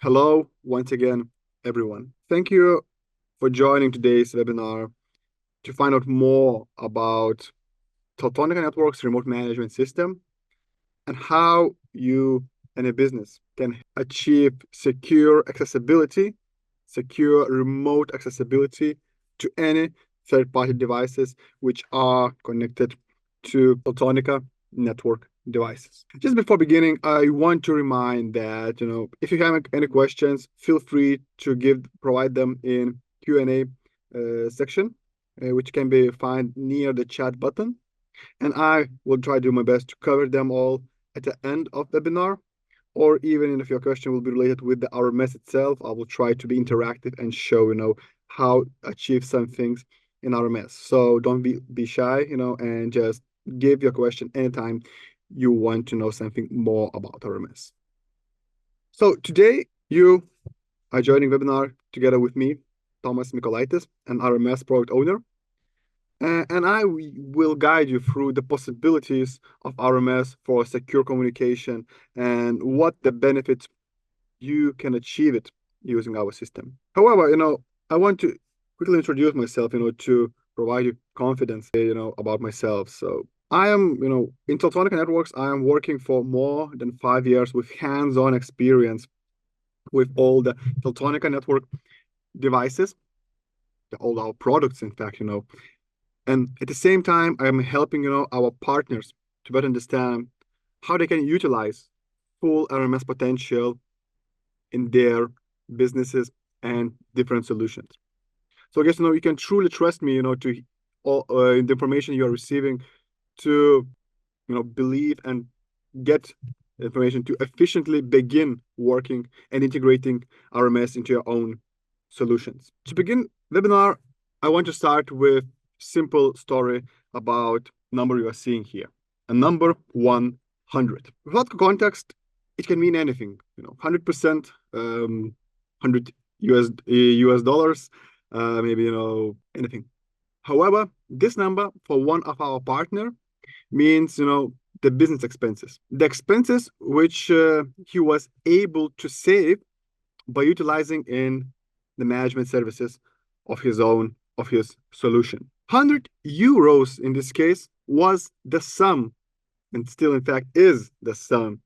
Hello, once again, everyone. Thank you for joining today's webinar to find out more about Teltonika Network's remote management system and how you and a business can achieve secure accessibility, secure remote accessibility to any third-party devices which are connected to Teltonika network devices. Just before beginning, I want to remind that if you have any questions, feel free to provide them in Q&A section, which can be found near the chat button, and I will try to do my best to cover them all at the end of the webinar. Or even if your question will be related with the RMS itself, I will try to be interactive and show how achieve some things in RMS. So don't be shy, and just give your question anytime you want to know something more about RMS. So today you are joining webinar together with me, Tomas Mikolaitis, an RMS Product Owner. And I will guide you through the possibilities of RMS for secure communication and what the benefits you can achieve it using our system. However, I want to quickly introduce myself, to provide you confidence, about myself. So I am, in Teltonika Networks, I am working for more than 5 years with hands-on experience with all the Teltonika Network devices, all our products, in fact, and at the same time, I am helping, our partners to better understand how they can utilize full RMS potential in their businesses and different solutions. So I guess, you can truly trust me, to all the information you are receiving to, believe and get information to efficiently begin working and integrating RMS into your own solutions. To begin webinar, I want to start with simple story about number you are seeing here, a number 100. Without context, it can mean anything, 100%, 100 US dollars, maybe, anything. However, this number for one of our partner means, the business expenses, the expenses which he was able to save by utilizing in the management services of his solution. 100 euros in this case was the sum, and still in fact is the sum,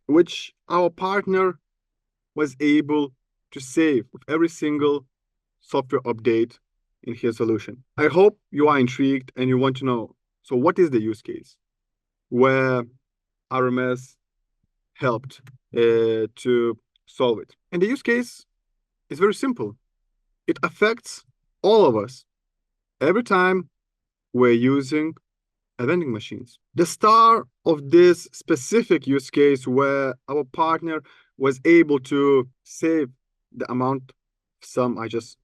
which our partner was able to save with every single software update in his solution. I hope you are intrigued and you want to know, so what is the use case where RMS helped to solve it? And the use case is very simple. It affects all of us every time we're using vending machines. The star of this specific use case where our partner was able to save the amount sum I just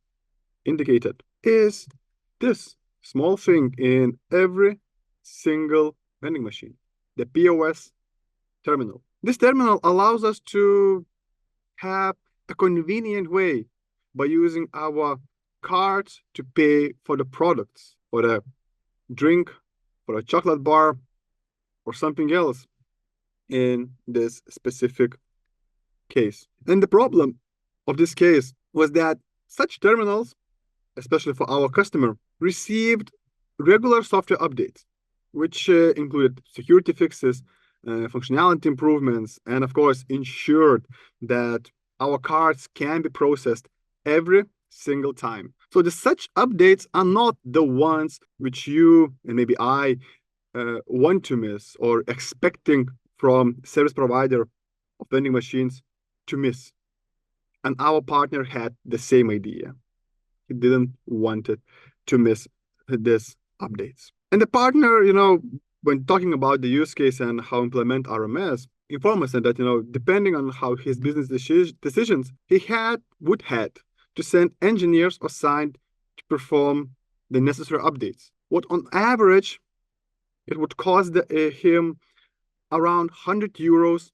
indicated is this small thing in every single vending machine, the POS terminal. This terminal allows us to have a convenient way by using our cards to pay for the products, for the drink, for a chocolate bar, or something else in this specific case. And the problem of this case was that such terminals, especially for our customer, received regular software updates, which included security fixes, functionality improvements, and of course ensured that our cards can be processed every single time. So the such updates are not the ones which you and maybe I want to miss or expecting from service provider of vending machines to miss. And our partner had the same idea. He didn't want it to miss these updates. And the partner, when talking about the use case and how implement RMS, informed us that, depending on how his business decisions, he would have to send engineers assigned to perform the necessary updates. What on average, it would cost him around 100 euros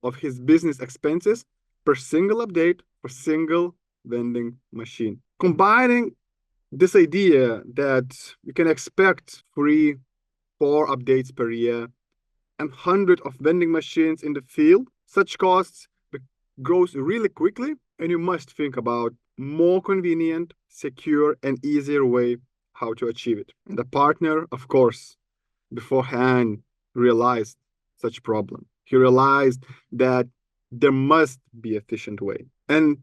of his business expenses per single update per single vending machine. Combining this idea that you can expect 3-4 updates per year and 100 of vending machines in the field, such costs grows really quickly, and you must think about more convenient, secure, and easier way how to achieve it. And the partner, of course, beforehand realized such problem. He realized that there must be efficient way, and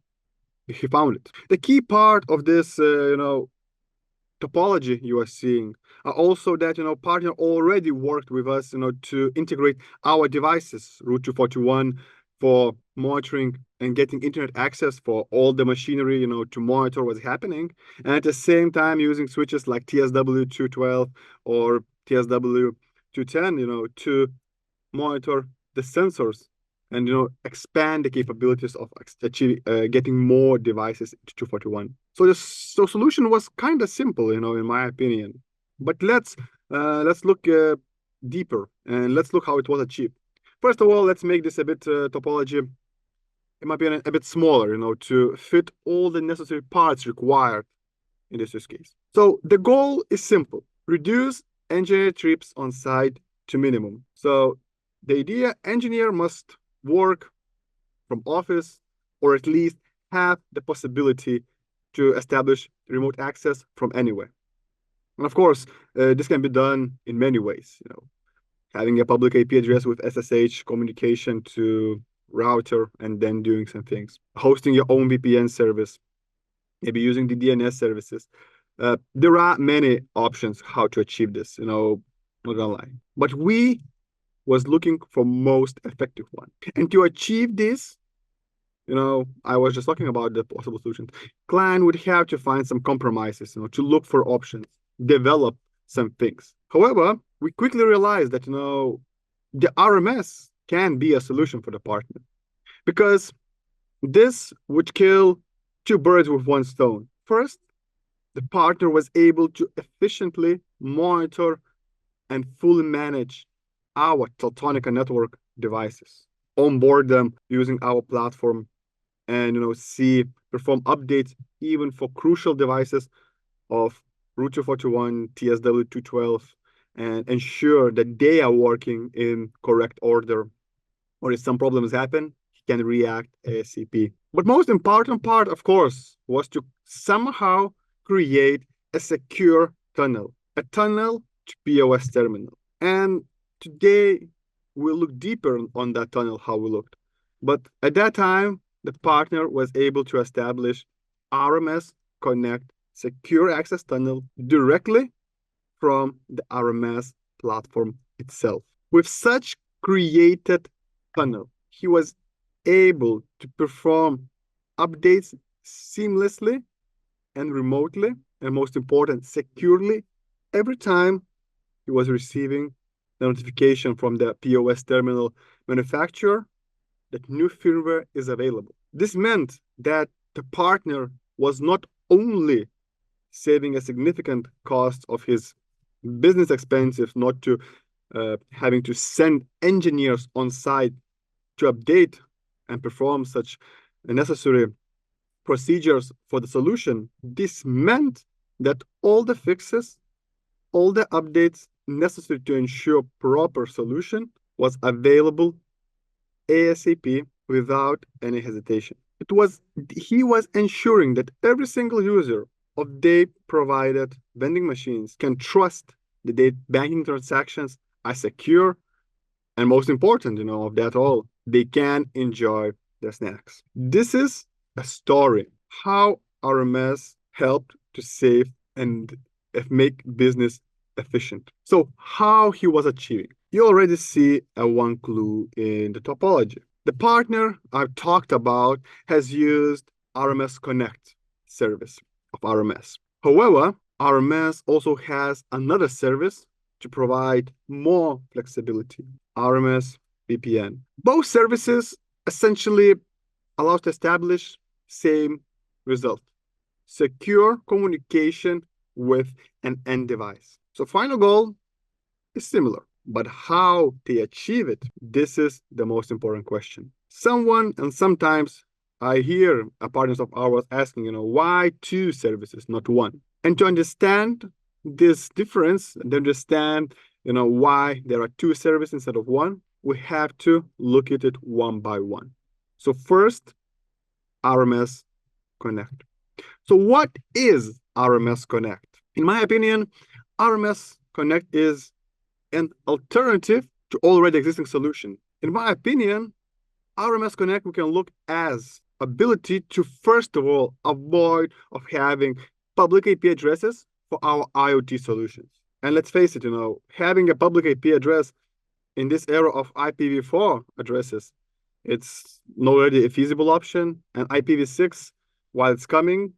he found it. The key part of this, topology you are seeing are also that partner already worked with us to integrate our devices route 241 for monitoring and getting internet access for all the machinery to monitor what's happening, and at the same time using switches like TSW 212 or TSW 210 to monitor the sensors and expand the capabilities of achieving getting more devices to 241. So the solution was kind of simple, in my opinion. But let's look deeper, and let's look how it was achieved. First of all, let's make this a bit topology, in my opinion, a bit smaller, to fit all the necessary parts required in this use case. So the goal is simple: reduce engineer trips on site to minimum. So the idea, engineer must work from office, or at least have the possibility to establish remote access from anywhere. And of course, this can be done in many ways. Having a public IP address with SSH communication to router, and then doing some things. Hosting your own VPN service, maybe using the DNS services. There are many options how to achieve this. Not gonna lie, but we was looking for most effective one. And to achieve this, I was just talking about the possible solutions. Client would have to find some compromises, to look for options, develop some things. However, we quickly realized that, the RMS can be a solution for the partner, because this would kill two birds with one stone. First, the partner was able to efficiently monitor and fully manage our Teltonika network devices, onboard them using our platform, and perform updates even for crucial devices of route 241, TSW 212, and ensure that they are working in correct order, or if some problems happen, he can react ASAP. But most important part, of course, was to somehow create a secure tunnel, a tunnel to POS terminal. And today, we'll look deeper on that tunnel, how we looked. But at that time, the partner was able to establish RMS Connect secure access tunnel directly from the RMS platform itself. With such created tunnel, he was able to perform updates seamlessly and remotely, and most important, securely, every time he was receiving the notification from the POS terminal manufacturer that new firmware is available. This meant that the partner was not only saving a significant cost of his business expenses, not to having to send engineers on site to update and perform such necessary procedures for the solution. This meant that all the fixes, all the updates necessary to ensure proper solution was available ASAP without any hesitation. He was ensuring that every single user of their provided vending machines can trust that their banking transactions are secure, and most important, of that all, they can enjoy their snacks. This is a story how RMS helped to save and make business efficient. So how he was achieving? You already see one clue in the topology. The partner I've talked about has used RMS Connect service of RMS. However, RMS also has another service to provide more flexibility, RMS VPN. Both services essentially allow to establish same result: secure communication with an end device. So final goal is similar, but how they achieve it, this is the most important question. Sometimes I hear partners of ours asking, why two services, not one? And to understand this difference, and understand, why there are two services instead of one, we have to look at it one by one. So first, RMS Connect. So what is RMS Connect? In my opinion, RMS Connect is an alternative to already existing solution. In my opinion, RMS Connect we can look as ability to first of all avoid of having public IP addresses for our IoT solutions. And let's face it, having a public IP address in this era of IPv4 addresses, it's not already a feasible option. And IPv6, while it's coming,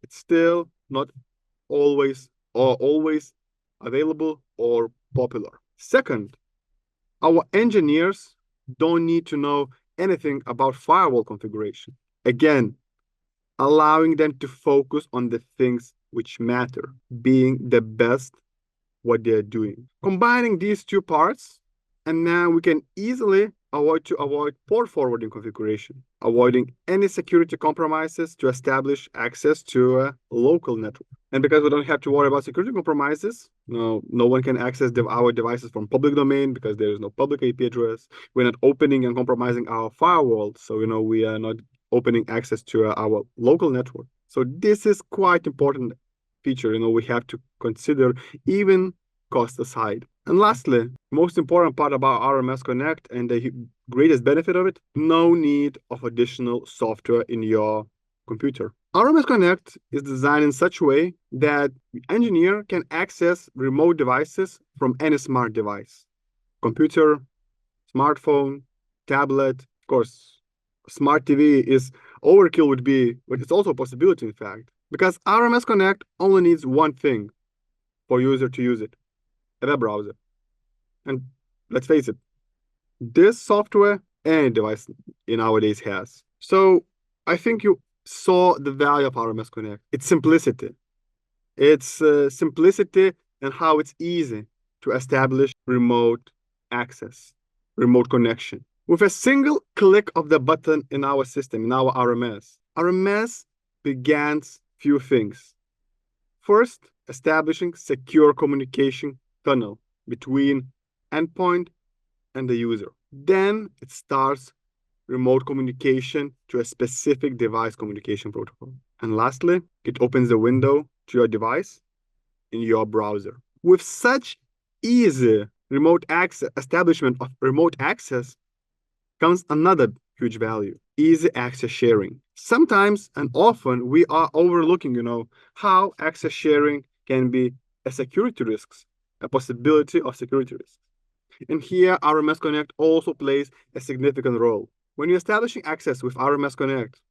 it's still not always available or popular. Second, our engineers don't need to know anything about firewall configuration. Again, allowing them to focus on the things which matter, being the best what they're doing. Combining these two parts, and now we can easily avoid port forwarding configuration, avoiding any security compromises to establish access to a local network. And because we don't have to worry about security compromises, no one can access our devices from public domain because there is no public IP address. We're not opening and compromising our firewall, so we are not opening access to our local network. So this is quite important feature. We have to consider even cost aside. And lastly, most important part about RMS Connect and the greatest benefit of it, no need of additional software in your computer. RMS Connect is designed in such a way that the engineer can access remote devices from any smart device. Computer, smartphone, tablet, of course, smart TV is overkill would be, but it's also a possibility in fact, because RMS Connect only needs one thing for user to use it, a web browser. And let's face it, this software any device in nowadays has. So I think you saw the value of RMS Connect. It's simplicity. It's simplicity and how it's easy to establish remote access, remote connection. With a single click of the button in our system, in our RMS begins few things. First, establishing secure communication tunnel between endpoint and the user. Then it starts remote communication to a specific device communication protocol. And lastly, it opens the window to your device in your browser. With such easy remote access, establishment of remote access comes another huge value, easy access sharing. Sometimes and often we are overlooking, how access sharing can be a security risks, a possibility of security risks. And here RMS Connect also plays a significant role. When you're establishing access with RMS Connect,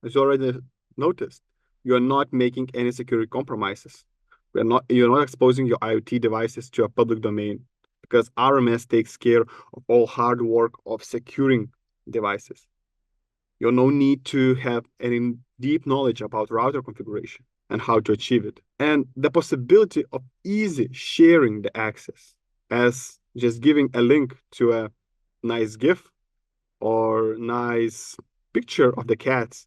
as you already noticed, you're not making any security compromises. You're not exposing your IoT devices to a public domain because RMS takes care of all hard work of securing devices. You no need to have any deep knowledge about router configuration and how to achieve it. And the possibility of easy sharing the access as just giving a link to a nice GIF or nice picture of the cats.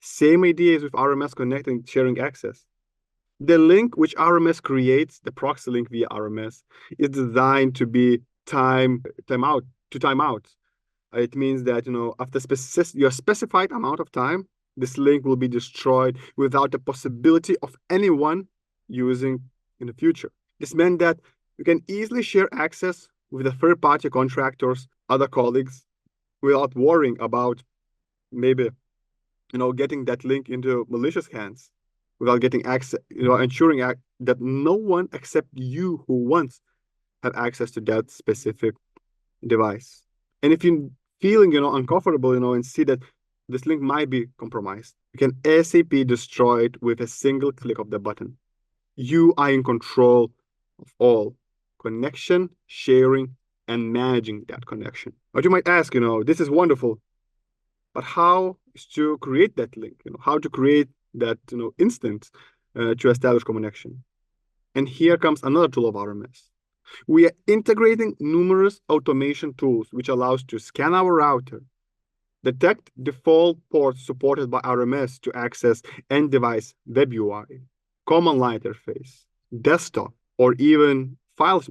Same idea is with RMS Connect and sharing access. The link which RMS creates, the proxy link via RMS, is designed to be time out. It means that after your specified amount of time, this link will be destroyed without the possibility of anyone using in the future. This meant that you can easily share access with the third-party contractors, other colleagues, without worrying about maybe getting that link into malicious hands, without getting access, ensuring that no one except you who wants have access to that specific device. And if you're feeling uncomfortable, and see that this link might be compromised, you can ASAP destroy it with a single click of the button. You are in control of all connection, sharing, and managing that connection. But you might ask, this is wonderful, but how is to create that link? How to create that instance to establish connection? And here comes another tool of RMS. We are integrating numerous automation tools which allows to scan our router, detect default ports supported by RMS to access end device web UI, command line interface, desktop, or even file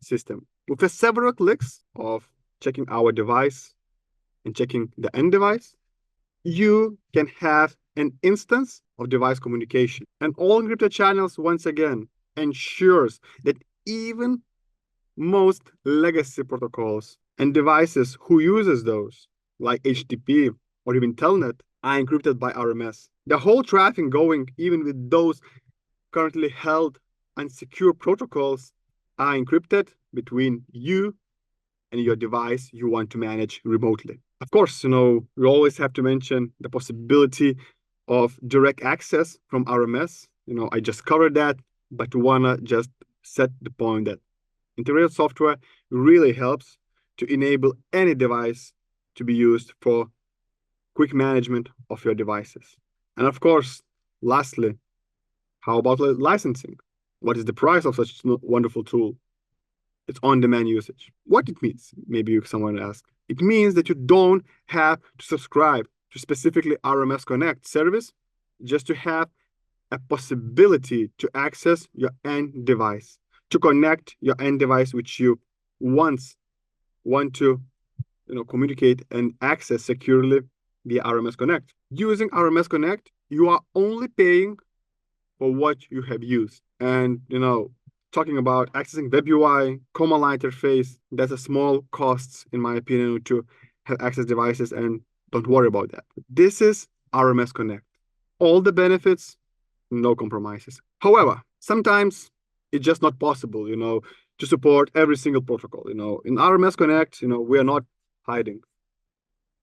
system. With several clicks of checking our device and checking the end device, you can have an instance of device communication. And all encrypted channels, once again, ensures that even most legacy protocols and devices who uses those, like HTTP or even Telnet, are encrypted by RMS. The whole traffic going, even with those currently held unsecure protocols, are encrypted between you and your device you want to manage remotely. Of course, we always have to mention the possibility of direct access from RMS. I just covered that, but wanna just set the point that integrated software really helps to enable any device to be used for quick management of your devices. And of course, lastly, how about licensing? What is the price of such a wonderful tool? It's on-demand usage. What it means, maybe someone asks. It means that you don't have to subscribe to specifically RMS Connect service just to have a possibility to access your end device, to connect your end device which you once want to communicate and access securely via RMS Connect. Using RMS Connect, you are only paying for what you have used. And talking about accessing web UI, command line interface, that's a small costs, in my opinion, to have access devices, and don't worry about that. This is RMS Connect. All the benefits, no compromises. However, sometimes it's just not possible, to support every single protocol. In RMS Connect, we are not hiding.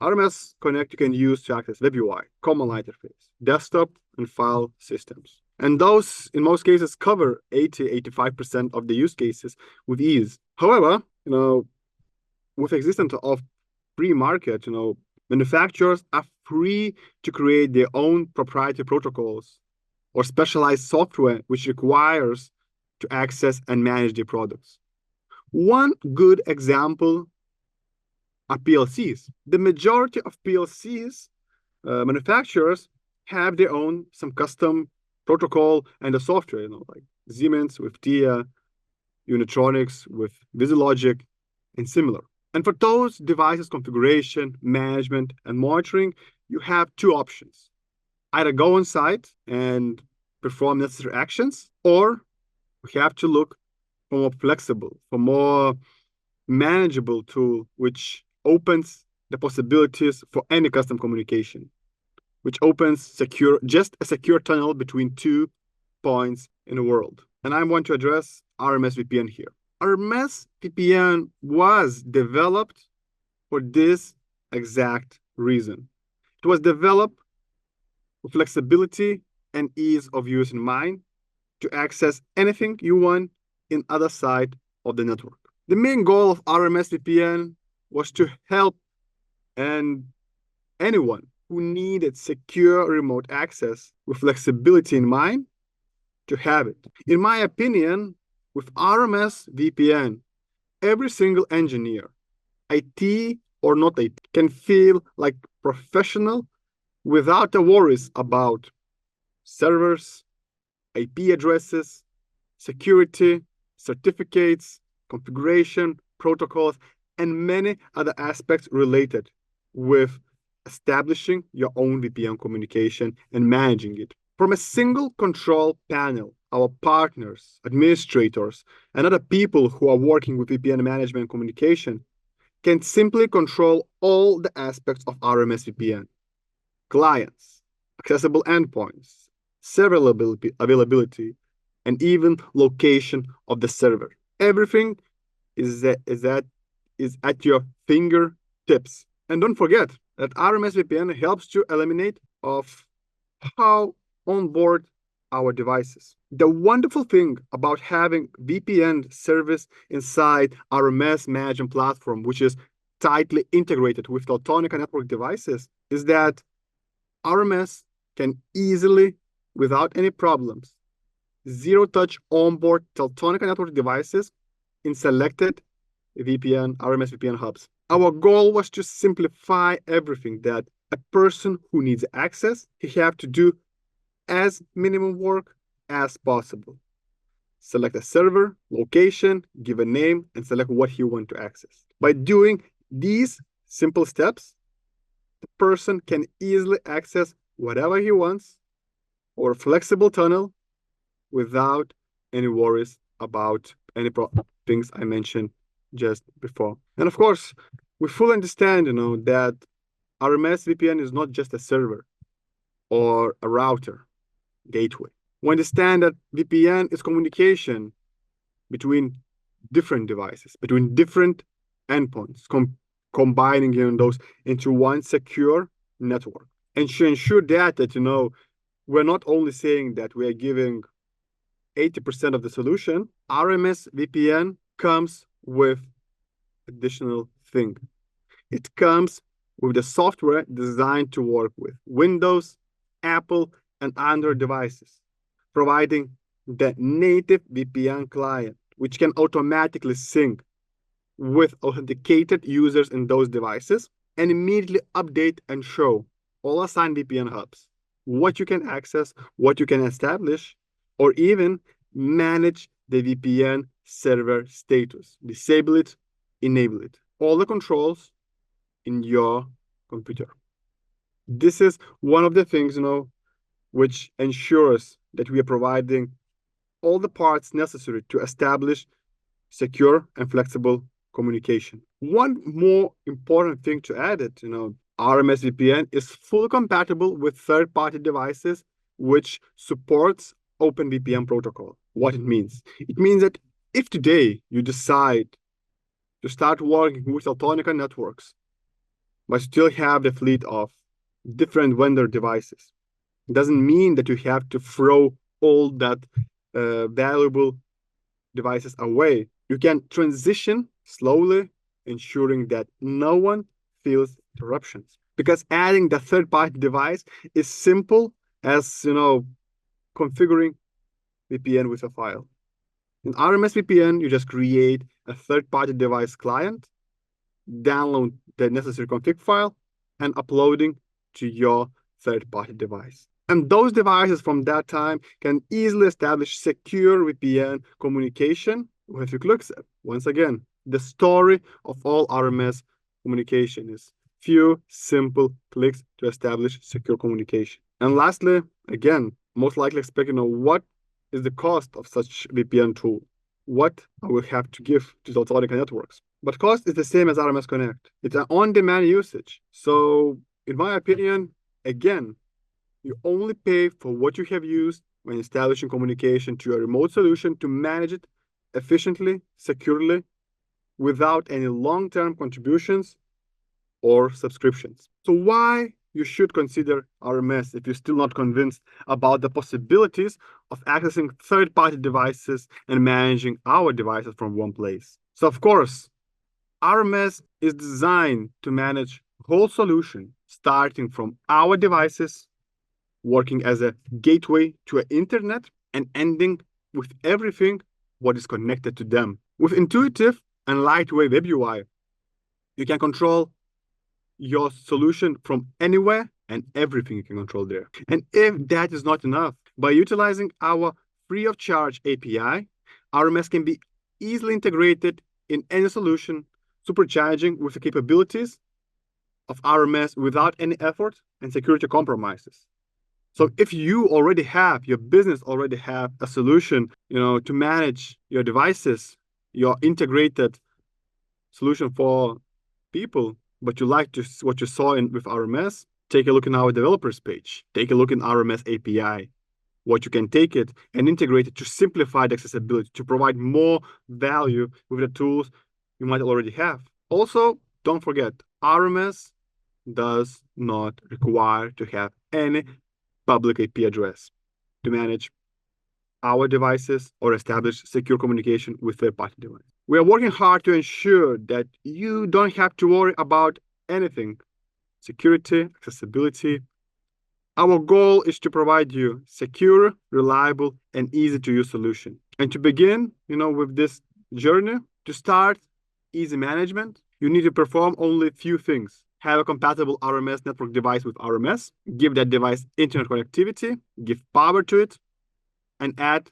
RMS Connect you can use to access web UI, command line interface, desktop, and file systems. And those, in most cases, cover 85% of the use cases with ease. However, with existence of free market, manufacturers are free to create their own proprietary protocols or specialized software which requires to access and manage their products. One good example are PLCs. The majority of PLCs manufacturers have their own some custom protocol and the software, like Siemens with TIA, Unitronics with VisiLogic, and similar. And for those devices configuration, management, and monitoring, you have two options. Either go on site and perform necessary actions, or we have to look for more flexible, for more manageable tool, which opens the possibilities for any custom communication, which opens just a secure tunnel between 2 points in the world. And I want to address RMS VPN here. RMS VPN was developed for this exact reason. It was developed with flexibility and ease of use in mind to access anything you want in other side of the network. The main goal of RMS VPN was to help anyone who needed secure remote access with flexibility in mind to have it. In my opinion, with RMS VPN, every single engineer, IT or not IT, can feel like professional without the worries about servers, IP addresses, security, certificates, configuration, protocols, and many other aspects related with establishing your own VPN communication and managing it. From a single control panel, our partners, administrators, and other people who are working with VPN management and communication can simply control all the aspects of RMS VPN. Clients, accessible endpoints, server availability, and even location of the server. Everything is at your fingertips. And don't forget that RMS VPN helps to eliminate of how onboard our devices. The wonderful thing about having VPN service inside RMS management platform, which is tightly integrated with Teltonika network devices, is that RMS can easily, without any problems, zero-touch onboard Teltonika network devices in selected RMS VPN hubs. Our goal was to simplify everything that a person who needs access, he have to do as minimum work as possible. Select a server, location, give a name, and select what you want to access. By doing these simple steps, the person can easily access whatever he wants or a flexible tunnel without any worries about any things I mentioned just before. And of course, we fully understand, that RMS VPN is not just a server or a router gateway. We understand that VPN is communication between different devices, between different endpoints, combining those into one secure network. And to ensure that, we're not only saying that we are giving 80% of the solution, RMS VPN comes with additional thing. It comes with the software designed to work with Windows, Apple, and Android devices, providing the native VPN client, which can automatically sync with authenticated users in those devices and immediately update and show all assigned VPN hubs, what you can access, what you can establish, or even manage the VPN server status, disable it, enable it. All the controls in your computer. This is one of the things, which ensures that we are providing all the parts necessary to establish secure and flexible communication. One more important thing to add it, RMS VPN is fully compatible with third-party devices, which supports OpenVPN protocol. What it means? It means that if today you decide to start working with Teltonika networks, but still have the fleet of different vendor devices, it doesn't mean that you have to throw all that valuable devices away. You can transition slowly, ensuring that no one feels interruptions. Because adding the third-party device is simple as, configuring VPN with a file. In RMS VPN, you just create a third-party device client, download the necessary config file, and uploading to your third-party device. And those devices from that time can easily establish secure VPN communication with your ClickSet. Once again, the story of all RMS communication is few simple clicks to establish secure communication. And lastly, again, most likely expect, what is the cost of such VPN tool? What I will have to give to Teltonika networks? But cost is the same as RMS Connect. It's an on-demand usage. So in my opinion, again, you only pay for what you have used when establishing communication to a remote solution to manage it efficiently, securely, without any long-term contributions or subscriptions. So why you should consider RMS if you're still not convinced about the possibilities of accessing third-party devices and managing our devices from one place? So of course, RMS is designed to manage whole solution, starting from our devices, working as a gateway to an internet, and ending with everything what is connected to them. With intuitive and lightweight web UI, you can control your solution from anywhere and everything you can control there. And if that is not enough, by utilizing our free of charge API, RMS can be easily integrated in any solution, supercharging with the capabilities of RMS without any effort and security compromises. So if you already have, your business already have a solution, to manage your devices, your integrated solution for people, but you like what you saw with RMS, take a look in our developers page. Take a look in RMS API, what you can take it and integrate it to simplify the accessibility, to provide more value with the tools you might already have. Also, don't forget, RMS does not require to have any public IP address to manage our devices or establish secure communication with third-party devices. We are working hard to ensure that you don't have to worry about anything, security, accessibility. Our goal is to provide you secure, reliable, and easy-to-use solution. And to begin, with this journey, to start easy management, you need to perform only a few things. Have a compatible RMS network device with RMS, give that device internet connectivity, give power to it, and add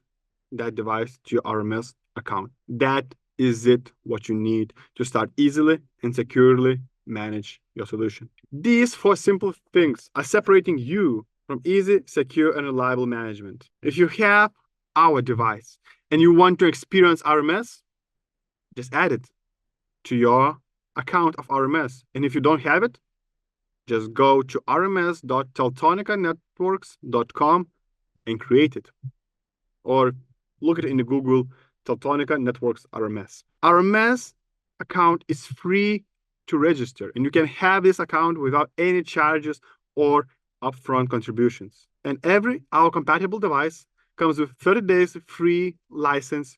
that device to your RMS account. That is it, what you need to start easily and securely manage your solution. These 4 simple things are separating you from easy, secure, and reliable management. If you have our device and you want to experience RMS, just add it to your account of RMS. And if you don't have it, just go to rms.teltonikanetworks.com and create it. Or look at it in the Google Teltonika Networks RMS. RMS account is free to register, and you can have this account without any charges or upfront contributions. And every our-compatible device comes with 30 days free license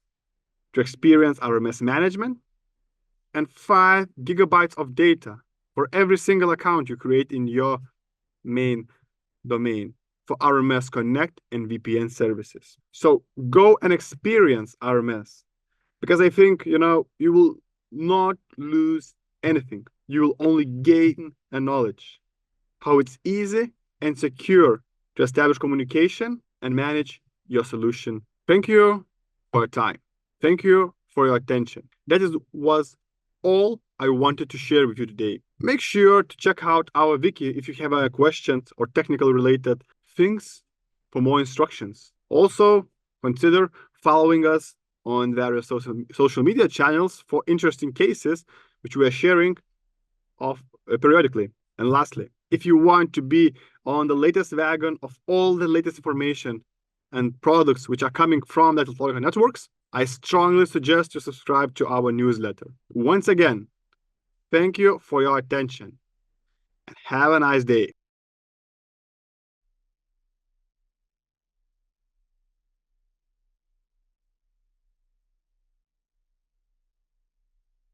to experience RMS management and 5 gigabytes of data for every single account you create in your main domain for RMS Connect and VPN services. So go and experience RMS, because I think, you will not lose anything. You will only gain a knowledge how it's easy and secure to establish communication and manage your solution. Thank you for your time. Thank you for your attention. That was all I wanted to share with you today. Make sure to check out our wiki if you have questions or technical related things for more instructions. Also, consider following us on various social media channels for interesting cases which we are sharing periodically. And lastly, if you want to be on the latest wagon of all the latest information and products which are coming from the Teltonika Networks, I strongly suggest you subscribe to our newsletter. Once again, thank you for your attention and have a nice day.